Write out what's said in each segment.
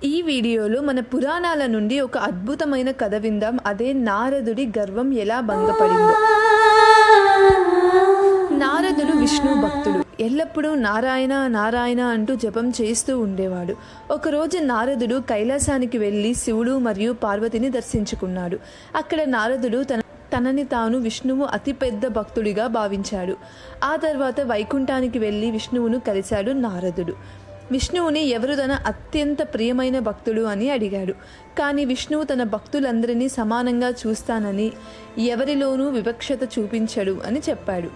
ఈ వీడియోలో మన పురాణాల నుండి ఒక అద్భుతమైన కథ విందాం. అదే నారదుడి గర్వం ఎలా భంగపడిందో. నారదుడు విష్ణు భక్తుడు. ఎల్లప్పుడూ నారాయణ నారాయణ అంటూ జపం చేస్తూ ఉండేవాడు. ఒకరోజు నారదుడు కైలాసానికి వెళ్ళి శివుడు మరియు పార్వతిని దర్శించుకున్నాడు. అక్కడ నారదుడు తనని తాను విష్ణువు అతిపెద్ద భక్తుడిగా భావించాడు. ఆ తర్వాత వైకుంఠానికి వెళ్ళి విష్ణువును కలిశాడు నారదుడు. విష్ణువుని ఎవరు తన అత్యంత ప్రియమైన భక్తుడు అని అడిగాడు. కానీ విష్ణువు తన భక్తులందరినీ సమానంగా చూస్తానని, ఎవరిలోనూ వివక్షత చూపించడు అని చెప్పాడు.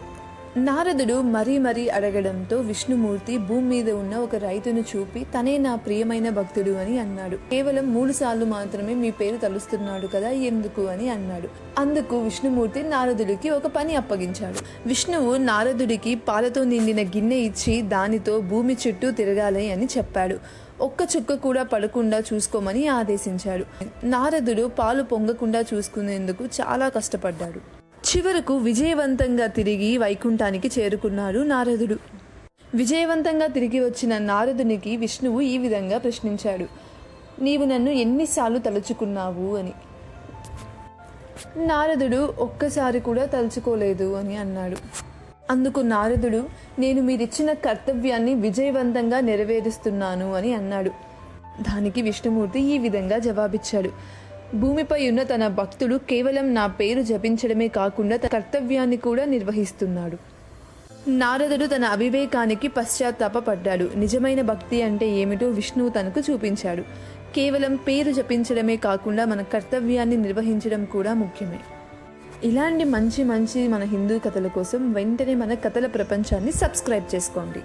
నారదుడు మరీ అడగడంతో విష్ణుమూర్తి భూమి మీద ఉన్న ఒక రైతును చూపి తనే నా ప్రియమైన భక్తుడు అని అన్నాడు. కేవలం 3 సార్లు మాత్రమే మీ పేరు తలుస్తున్నాడు కదా, ఎందుకు అని అన్నాడు. అందుకు విష్ణుమూర్తి నారదుడికి ఒక పని అప్పగించాడు. విష్ణువు నారదుడికి పాలతో నిండిన గిన్నె ఇచ్చి దానితో భూమి చుట్టూ తిరగాలి అని చెప్పాడు. ఒక్క చుక్క కూడా పడకుండా చూసుకోమని ఆదేశించాడు. నారదుడు పాలు పొంగకుండా చూసుకునేందుకు చాలా కష్టపడ్డాడు. చివరకు విజయవంతంగా తిరిగి వైకుంఠానికి చేరుకున్నాడు నారదుడు. విజయవంతంగా తిరిగి వచ్చిన నారదునికి విష్ణువు ఈ విధంగా ప్రశ్నించాడు. నీవు నన్ను ఎన్నిసార్లు తలుచుకున్నావు అని. నారదుడు ఒక్కసారి కూడా తలుచుకోలేదు అని అన్నాడు. అందుకు నారదుడు, నేను మీరిచ్చిన కర్తవ్యాన్ని విజయవంతంగా నెరవేరుస్తున్నాను అని అన్నాడు. దానికి విష్ణుమూర్తి ఈ విధంగా జవాబిచ్చాడు. భూమిపై ఉన్న తన భక్తుడు కేవలం నా పేరు జపించడమే కాకుండా తన కర్తవ్యాన్ని కూడా నిర్వహిస్తున్నాడు. నారదుడు తన అవివేకానికి పశ్చాత్తాపపడ్డాడు. నిజమైన భక్తి అంటే ఏమిటో విష్ణువు తనకు చూపించాడు. కేవలం పేరు జపించడమే కాకుండా మన కర్తవ్యాన్ని నిర్వహించడం కూడా ముఖ్యమే. ఇలాంటి మంచి మన హిందూ కథల కోసం వెంటనే మన కథల ప్రపంచాన్ని సబ్స్క్రైబ్ చేసుకోండి.